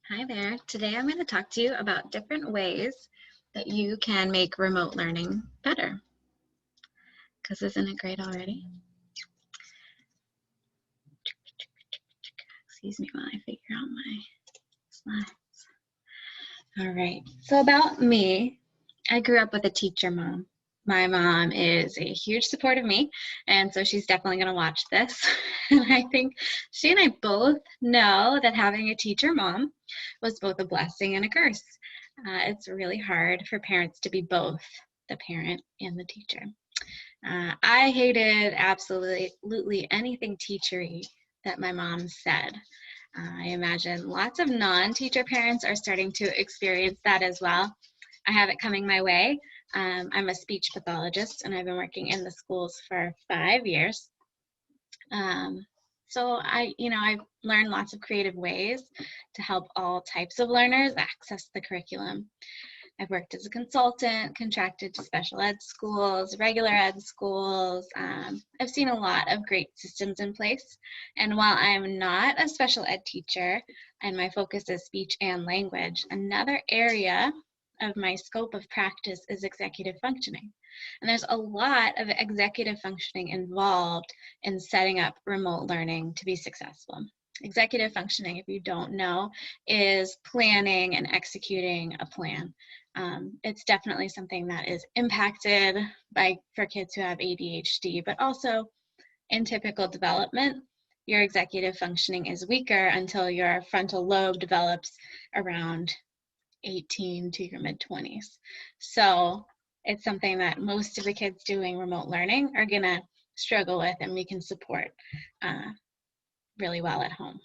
Hi there. Today I'm going to talk to you about different ways that you can make remote learning better. Because isn't it great already? Excuse me while I figure out my slides. All right. So about me, I grew up with a teacher mom. My mom is a huge support of me, and so she's definitely going to watch this. And I think she and I both know that having a teacher mom was both a blessing and a curse. It's really hard for parents to be both the parent and the teacher. I hated absolutely anything teachery that my mom said. I imagine lots of non-teacher parents are starting to experience that as well. I have it coming my way. I'm a speech pathologist and I've been working in the schools for 5 years. So I've learned lots of creative ways to help all types of learners access the curriculum. I've worked as a consultant, contracted to special ed schools, regular ed schools. I've seen a lot of great systems in place. And while I'm not a special ed teacher and my focus is speech and language, another area of my scope of practice is executive functioning. And there's a lot of executive functioning involved in setting up remote learning to be successful. Executive functioning, if you don't know, is planning and executing a plan. It's definitely something that is impacted for kids who have ADHD, but also in typical development, your executive functioning is weaker until your frontal lobe develops around 18 to your mid-20s. So it's something that most of the kids doing remote learning are gonna struggle with, and we can support really well at home.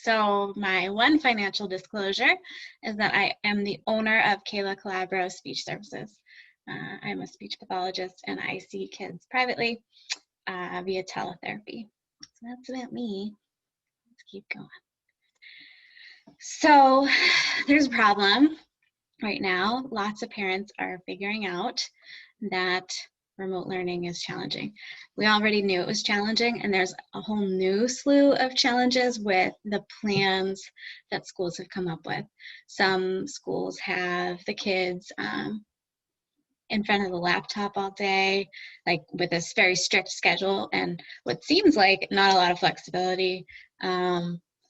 So my one financial disclosure is that I am the owner of Kayla Calabro Speech Services. I'm a speech pathologist and I see kids privately via teletherapy. So that's about me. Let's keep going. So there's a problem right now. Lots of parents are figuring out that remote learning is challenging. We already knew it was challenging, and there's a whole new slew of challenges with the plans that schools have come up with. Some schools have the kids in front of the laptop all day, like with this very strict schedule and what seems like not a lot of flexibility.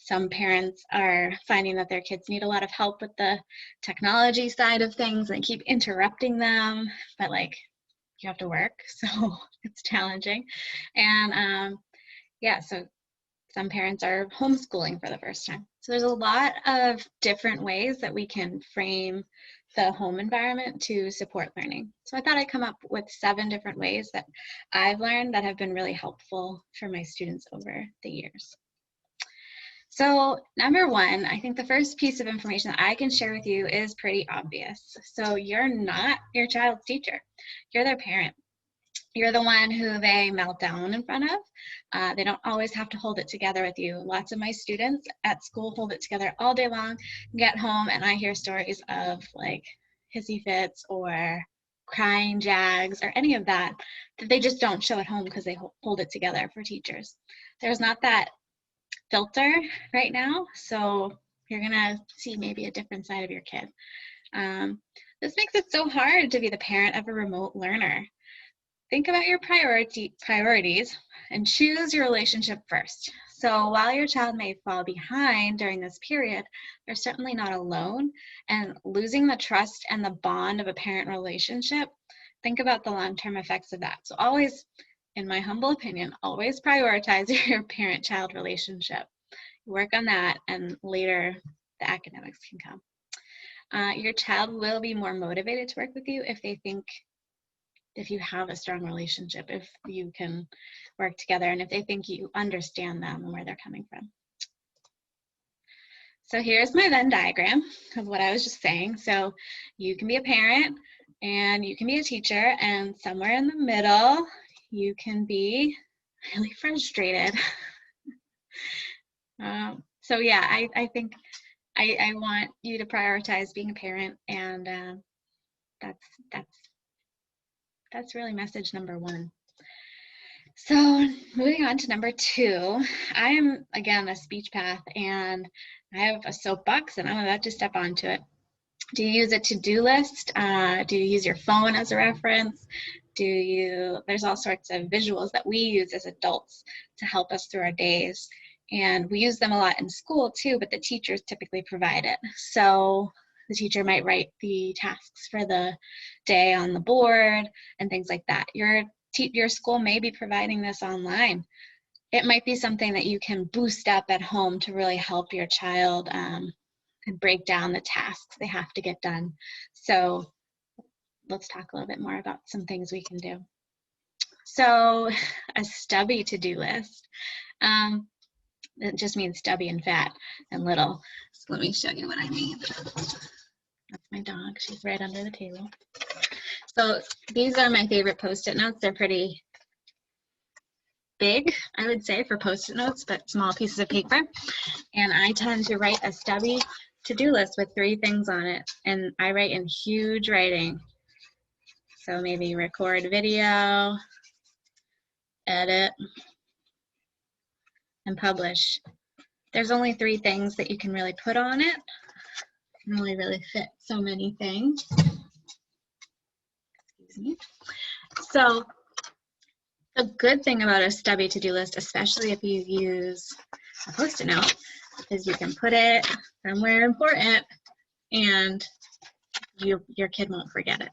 Some parents are finding that their kids need a lot of help with the technology side of things and keep interrupting them, but like you have to work, so it's challenging. And yeah, so some parents are homeschooling for the first time. So there's a lot of different ways that we can frame the home environment to support learning. So I thought I'd come up with 7 different ways that I've learned that have been really helpful for my students over the years. So number 1, I think the first piece of information that I can share with you is pretty obvious. So you're not your child's teacher, you're their parent. You're the one who they melt down in front of. They don't always have to hold it together with you. Lots of my students at school hold it together all day long, get home, and I hear stories of like hissy fits or crying jags or any of that they just don't show at home because they hold it together for teachers. There's not that filter right now, so you're gonna see maybe a different side of your kid. This makes it so hard to be the parent of a remote learner. Think about your priorities and choose your relationship first. So while your child may fall behind during this period, they're certainly not alone. And losing the trust and the bond of a parent relationship, think about the long-term effects of that. So always, in my humble opinion, always prioritize your parent-child relationship. Work on that, and later the academics can come. Your child will be more motivated to work with you if you have a strong relationship, if you can work together, and if they think you understand them and where they're coming from. So here's my Venn diagram of what I was just saying. So you can be a parent and you can be a teacher, and somewhere in the middle, you can be really frustrated. So yeah, I think I want you to prioritize being a parent, and that's really message number 1. So moving on to number 2, I am, again, a speech path, and I have a soapbox, and I'm about to step onto it. Do you use a to-do list? Do you use your phone as a reference? There's all sorts of visuals that we use as adults to help us through our days. And we use them a lot in school too, but the teachers typically provide it. So the teacher might write the tasks for the day on the board and things like that. Your school may be providing this online. It might be something that you can boost up at home to really help your child and break down the tasks they have to get done. So let's talk a little bit more about some things we can do. So a stubby to-do list. It just means stubby and fat and little. So let me show you what I mean. That's my dog. She's right under the table. So these are my favorite Post-it notes. They're pretty big, I would say, for Post-it notes, but small pieces of paper. And I tend to write a stubby to-do list with 3 things on it. And I write in huge writing. So maybe record video, edit, and publish. There's only 3 things that you can really put on it. You can only really fit so many things. Excuse me. So the good thing about a stubby to-do list, especially if you use a Post-it note, is you can put it somewhere important and your kid won't forget it.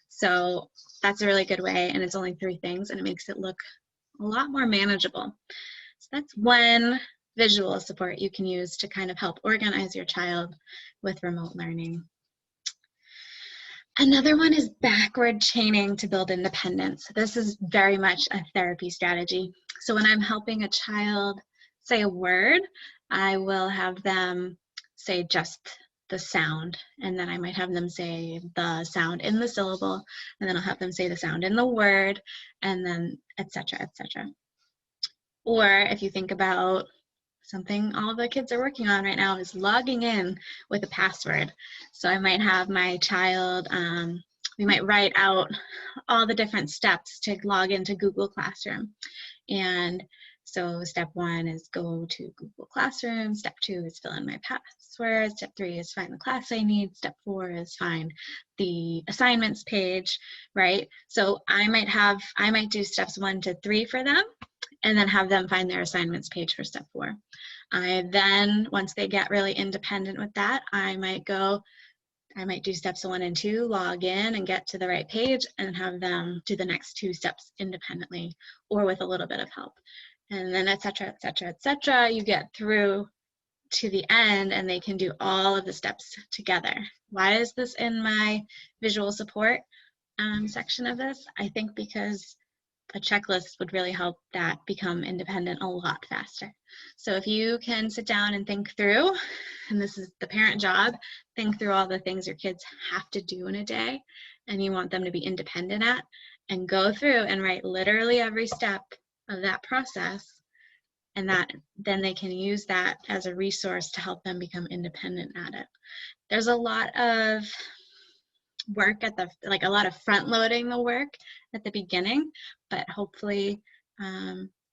So that's a really good way, and it's only 3 things, and it makes it look a lot more manageable. So that's one visual support you can use to kind of help organize your child with remote learning. Another one is backward chaining to build independence. This is very much a therapy strategy. So when I'm helping a child say a word, I will have them say just the sound, and then I might have them say the sound in the syllable, and then I'll have them say the sound in the word, and then etc., etc. Or if you think about something all the kids are working on right now is logging in with a password. So I might have my child, we might write out all the different steps to log into Google Classroom. And so step 1 is go to Google Classroom. Step 2 is fill in my password. Step 3 is find the class I need. Step 4 is find the assignments page, right? So I might do steps 1 to 3 for them, and then have them find their assignments page for step 4. Then, once they get really independent with that, I might do steps 1 and 2, log in and get to the right page, and have them do the next 2 steps independently or with a little bit of help. And then etc., etc., etc., you get through to the end and they can do all of the steps together. Why is this in my visual support section of this? I think because a checklist would really help that become independent a lot faster. So if you can sit down and think through, and this is the parent job, think through all the things your kids have to do in a day and you want them to be independent at, and go through and write literally every step of that process, and then they can use that as a resource to help them become independent at it. There's a lot of work a lot of front loading the work at the beginning, but hopefully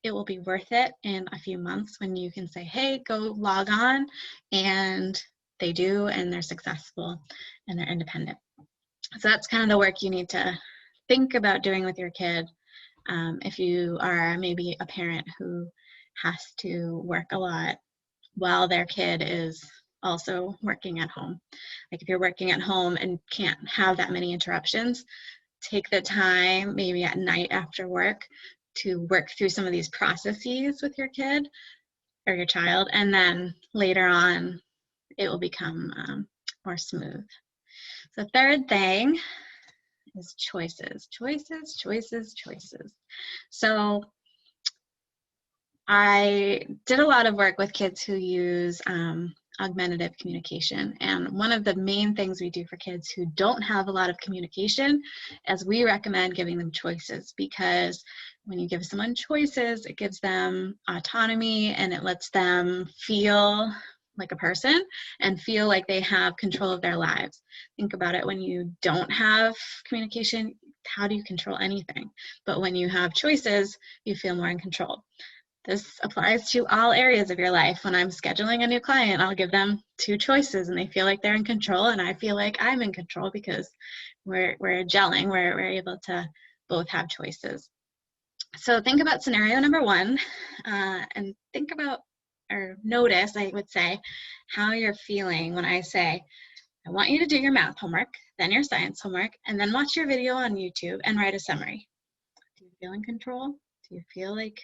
it will be worth it in a few months when you can say, hey, go log on, and they do, and they're successful and they're independent. So that's kind of the work you need to think about doing with your kid if you are maybe a parent who has to work a lot while their kid is also working at home. Like if you're working at home and can't have that many interruptions, take the time maybe at night after work to work through some of these processes with your kid or your child, and then later on it will become more smooth. So third thing is choices. So I did a lot of work with kids who use augmentative communication, and one of the main things we do for kids who don't have a lot of communication is we recommend giving them choices, because when you give someone choices, it gives them autonomy and it lets them feel like a person and feel like they have control of their lives. Think about it, when you don't have communication, how do you control anything? But when you have choices, you feel more in control. This applies to all areas of your life. When I'm scheduling a new client, I'll give them 2 choices and they feel like they're in control, and I feel like I'm in control because we're gelling, we're able to both have choices. So think about scenario number 1, and think about, or notice, I would say, how you're feeling when I say, I want you to do your math homework, then your science homework, and then watch your video on YouTube and write a summary. Do you feel in control? Do you feel like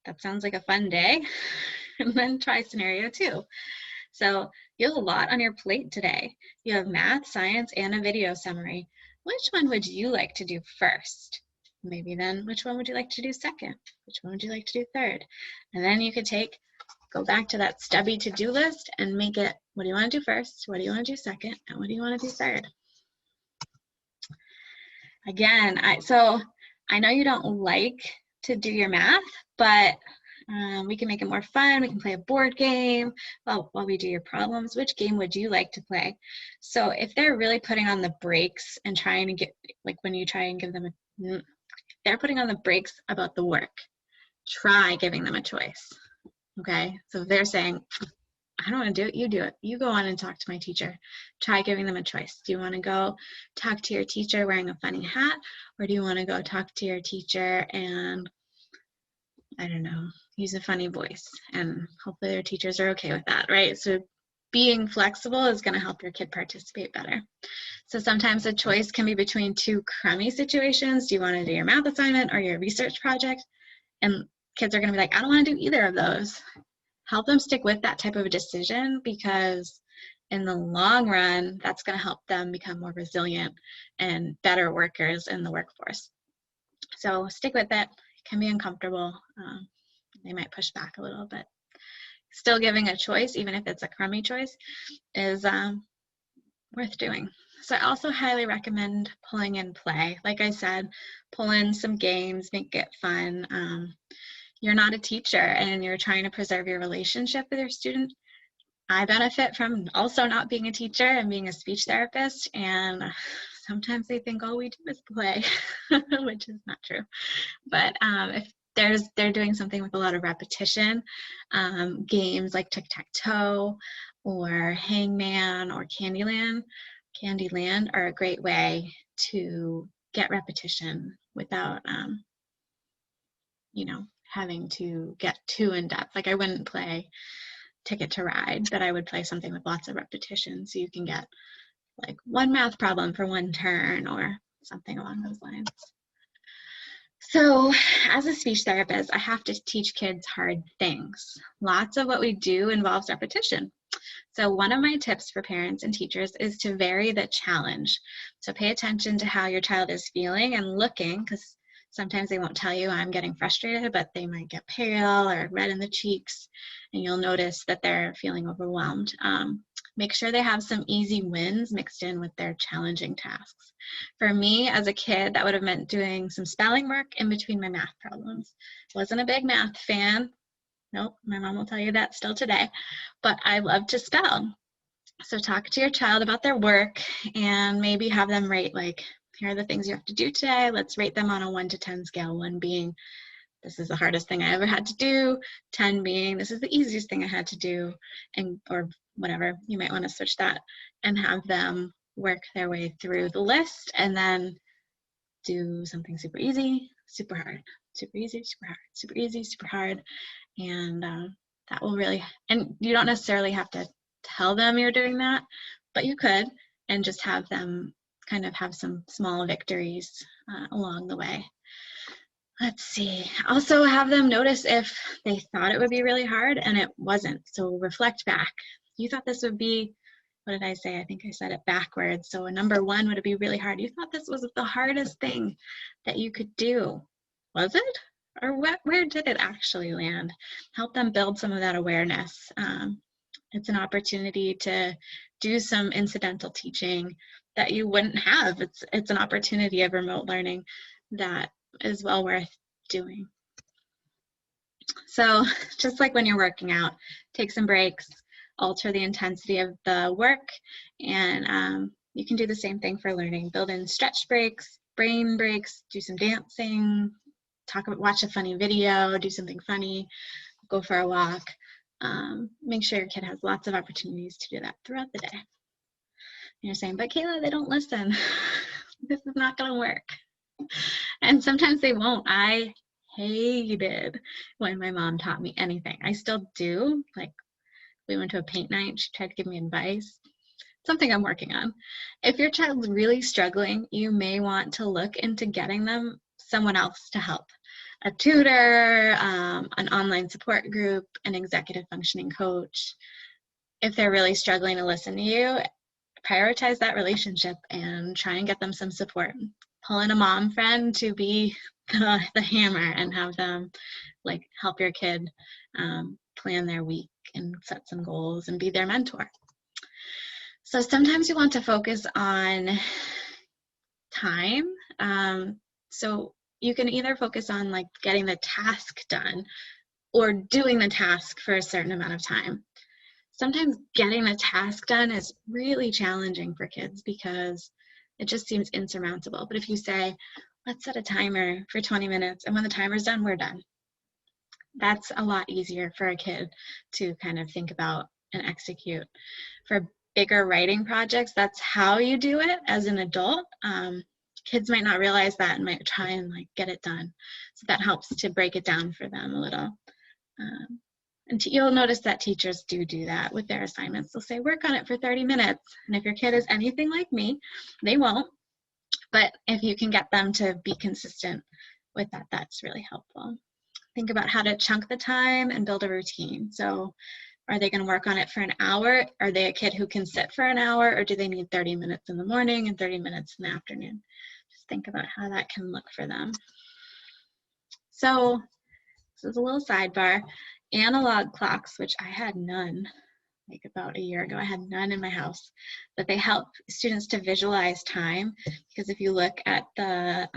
that sounds like a fun day? And then try scenario 2. So you have a lot on your plate today. You have math, science, and a video summary. Which one would you like to do first? Maybe then, which one would you like to do second? Which one would you like to do third? And then you could go back to that stubby to-do list and make it, what do you want to do first? What do you want to do second? And what do you want to do third? Again, so I know you don't like to do your math, but we can make it more fun. We can play a board game while we do your problems. Which game would you like to play? So if they're really putting on the brakes and trying to get, like when you try and give them they're putting on the brakes about the work, try giving them a choice. Okay, so if they're saying, I don't want to do it, you do it. You go on and talk to my teacher. Try giving them a choice. Do you want to go talk to your teacher wearing a funny hat? Or do you want to go talk to your teacher and, I don't know, use a funny voice? And hopefully their teachers are okay with that, right? So being flexible is going to help your kid participate better. So sometimes a choice can be between 2 crummy situations. Do you want to do your math assignment or your research project? And kids are going to be like, I don't want to do either of those. Help them stick with that type of a decision, because in the long run, that's going to help them become more resilient and better workers in the workforce. So stick with it. It can be uncomfortable. They might push back a little, but still giving a choice, even if it's a crummy choice, is worth doing. So I also highly recommend pulling in play. Like I said, pull in some games, make it fun. You're not a teacher and you're trying to preserve your relationship with your student. I benefit from also not being a teacher and being a speech therapist, and sometimes they think all we do is play, which is not true. But if they're doing something with a lot of repetition, games like tic-tac-toe or hangman or Candyland are a great way to get repetition without having to get too in depth. Like I wouldn't play Ticket to Ride, but I would play something with lots of repetition, so you can get like 1 math problem for 1 turn or something along those lines. So as a speech therapist, I have to teach kids hard things. Lots of what we do involves repetition. So one of my tips for parents and teachers is to vary the challenge. So pay attention to how your child is feeling and looking, because sometimes they won't tell you I'm getting frustrated, but they might get pale or red in the cheeks, and you'll notice that they're feeling overwhelmed. Make sure they have some easy wins mixed in with their challenging tasks. For me, as a kid, that would have meant doing some spelling work in between my math problems. Wasn't a big math fan. Nope, my mom will tell you that still today, but I love to spell. So talk to your child about their work and maybe have them rate, like, here are the things you have to do today. Let's rate them on a 1 to 10 scale, 1 being, this is the hardest thing I ever had to do, 10 being, this is the easiest thing I had to do, and or whatever. You might want to switch that and have them work their way through the list and then do something super easy, super hard, super easy, super hard, super easy, super hard. And that will really, and you don't necessarily have to tell them you're doing that, but you could, and just have them kind of have some small victories along the way. Let's see. Also have them notice if they thought it would be really hard and it wasn't. So reflect back. You thought this would be, what did I say? I think I said it backwards. So a number 1 would be really hard. You thought this was the hardest thing that you could do. Was it? Or where did it actually land? Help them build some of that awareness. It's an opportunity to do some incidental teaching that you wouldn't have. It's an opportunity of remote learning that is well worth doing. So just like when you're working out, take some breaks, alter the intensity of the work, and you can do the same thing for learning. Build in stretch breaks, brain breaks, do some dancing, watch a funny video, do something funny, go for a walk. Make sure your kid has lots of opportunities to do that throughout the day. And you're saying, but Kayla, they don't listen. This is not going to work. And sometimes they won't. I hated when my mom taught me anything. I still do. Like, we went to a paint night. She tried to give me advice. Something I'm working on. If your child's really struggling, you may want to look into getting them someone else to help. A tutor, an online support group, an executive functioning coach. If they're really struggling to listen to you, prioritize that relationship and try and get them some support. Pull in a mom friend to be the hammer and have them like help your kid plan their week and set some goals and be their mentor. So sometimes you want to focus on time. So you can either focus on like getting the task done or doing the task for a certain amount of time. Sometimes getting the task done is really challenging for kids because it just seems insurmountable. But if you say, let's set a timer for 20 minutes, and when the timer's done, we're done. That's a lot easier for a kid to kind of think about and execute. For bigger writing projects, that's how you do it as an adult. Kids might not realize that and might try and like get it done. So that helps to break it down for them a little. And you'll notice that teachers do that with their assignments. They'll say, work on it for 30 minutes. And if your kid is anything like me, they won't. But if you can get them to be consistent with that, that's really helpful. Think about how to chunk the time and build a routine. So are they going to work on it for an hour? Are they a kid who can sit for an hour, or do they need 30 minutes in the morning and 30 minutes in the afternoon? Just think about how that can look for them. So this is a little sidebar. Analog clocks, which I had none, like about a year ago, I had none in my house, but they help students to visualize time, because if you look at the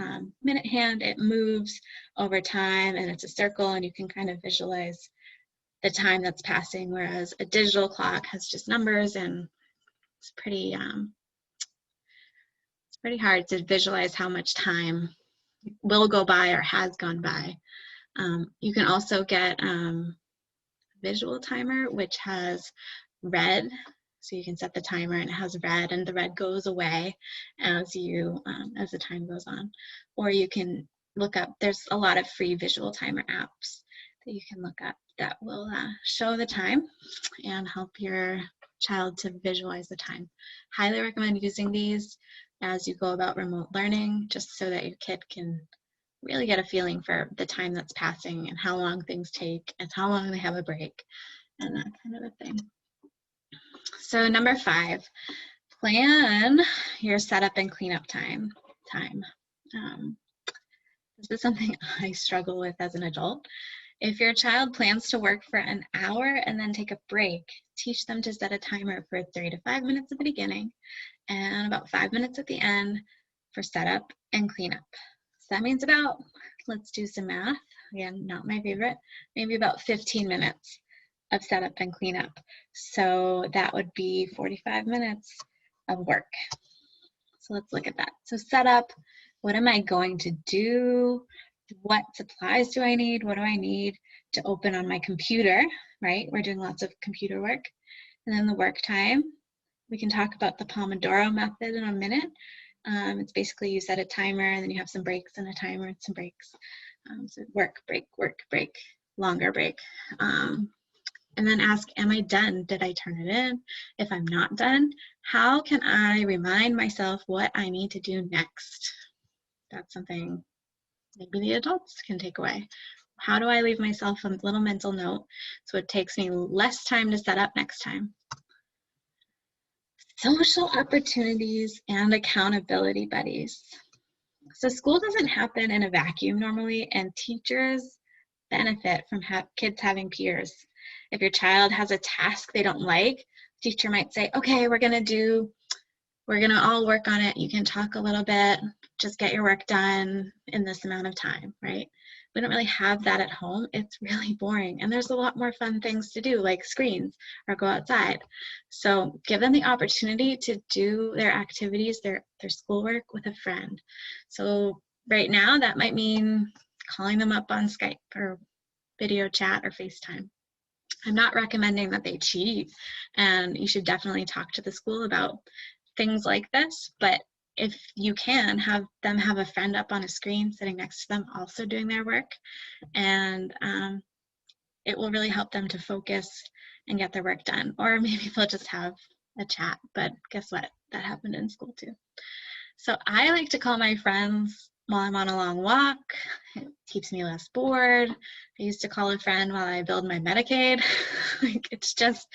minute hand, it moves over time and it's a circle and you can kind of visualize the time that's passing, whereas a digital clock has just numbers and it's pretty hard to visualize how much time will go by or has gone by. You can also get visual timer, which has red, so you can set the timer and it has red, and the red goes away as the time goes on. Or you can look up, there's a lot of free visual timer apps that you can look up that will show the time and help your child to visualize the time. Highly recommend using these as you go about remote learning, just so that your kid can really get a feeling for the time that's passing and how long things take and how long they have a break and that kind of a thing. So number 5, plan your setup and cleanup time. This is something I struggle with as an adult. If your child plans to work for an hour and then take a break, teach them to set a timer for 3 to 5 minutes at the beginning and about 5 minutes at the end for setup and cleanup. So that means about, let's do some math, again, not my favorite, maybe about 15 minutes of setup and cleanup. So that would be 45 minutes of work. So let's look at that. So setup, what am I going to do? What supplies do I need? What do I need to open on my computer, right? We're doing lots of computer work. And then the work time, we can talk about the Pomodoro method in a minute. It's basically you set a timer and then you have some breaks and a timer and some breaks. So work, break, longer break. And then ask, am I done? Did I turn it in? If I'm not done, how can I remind myself what I need to do next? That's something maybe the adults can take away. How do I leave myself a little mental note so it takes me less time to set up next time? Social opportunities and accountability buddies. So school doesn't happen in a vacuum normally, and teachers benefit from kids having peers. If your child has a task they don't like, teacher might say, okay, we're gonna all work on it. You can talk a little bit, just get your work done in this amount of time, right? we don't really have that at home, it's really boring. And there's a lot more fun things to do, like screens or go outside. So give them the opportunity to do their activities, their schoolwork with a friend. So right now, that might mean calling them up on Skype or video chat or FaceTime. I'm not recommending that they cheat, and you should definitely talk to the school about things like this, but if you can, have them have a friend up on a screen sitting next to them also doing their work, and it will really help them to focus and get their work done. Or maybe they'll just have a chat, but guess what? That happened in school too. So I like to call my friends while I'm on a long walk. It keeps me less bored. I used to call a friend while I build my Medicaid. Like, it's just,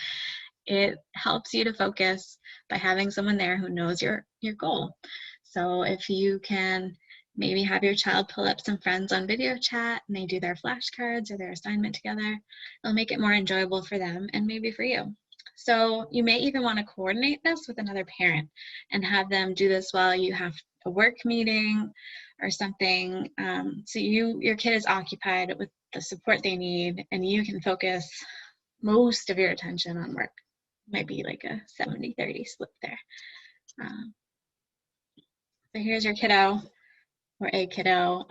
it helps you to focus by having someone there who knows your goal. So if you can maybe have your child pull up some friends on video chat and they do their flashcards or their assignment together, it'll make it more enjoyable for them and maybe for you. So you may even want to coordinate this with another parent and have them do this while you have a work meeting or something. So your kid is occupied with the support they need and you can focus most of your attention on work. Might be like a 70-30 split there. So here's your kiddo or a kiddo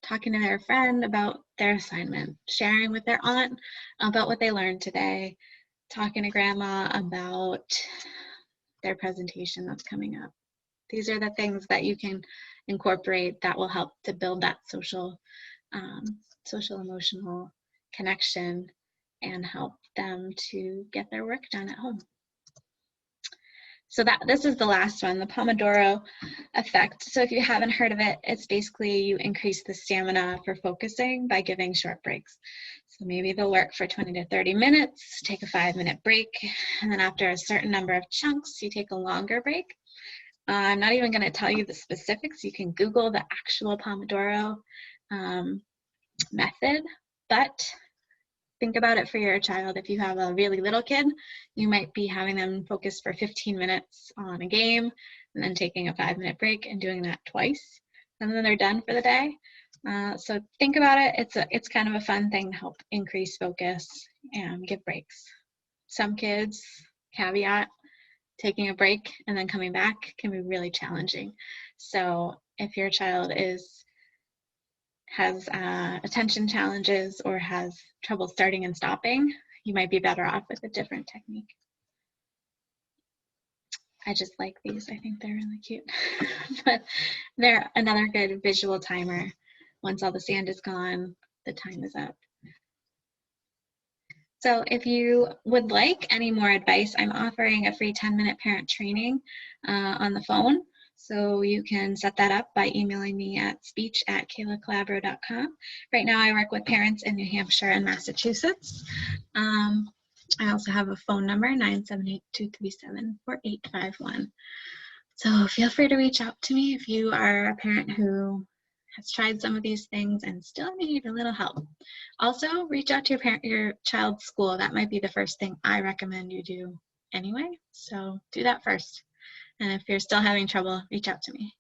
talking to their friend about their assignment, sharing with their aunt about what they learned today, talking to grandma about their presentation that's coming up. These are the things that you can incorporate that will help to build that social emotional connection and help them to get their work done at home. So this is the last one, the Pomodoro effect. So if you haven't heard of it, it's basically you increase the stamina for focusing by giving short breaks. So maybe they'll work for 20 to 30 minutes, take a 5-minute break, and then after a certain number of chunks, you take a longer break. I'm not even going to tell you the specifics. You can Google the actual Pomodoro method, but think about it for your child. If you have a really little kid, you might be having them focus for 15 minutes on a game and then taking a 5-minute break and doing that twice, and then they're done for the day. So think about it. It's kind of a fun thing to help increase focus and give breaks. Some kids, caveat, taking a break and then coming back can be really challenging. So if your child has attention challenges or has trouble starting and stopping, you might be better off with a different technique. I just like these. I think they're really cute. But they're another good visual timer. Once all the sand is gone, the time is up. So if you would like any more advice, I'm offering a free 10-minute parent training on the phone. So you can set that up by emailing me at speech@kaylacalabro.com. Right now I work with parents in New Hampshire and Massachusetts. I also have a phone number, 978-237-4851. So feel free to reach out to me if you are a parent who has tried some of these things and still need a little help. Also, reach out to your child's school. That might be the first thing I recommend you do anyway. So do that first. And if you're still having trouble, reach out to me.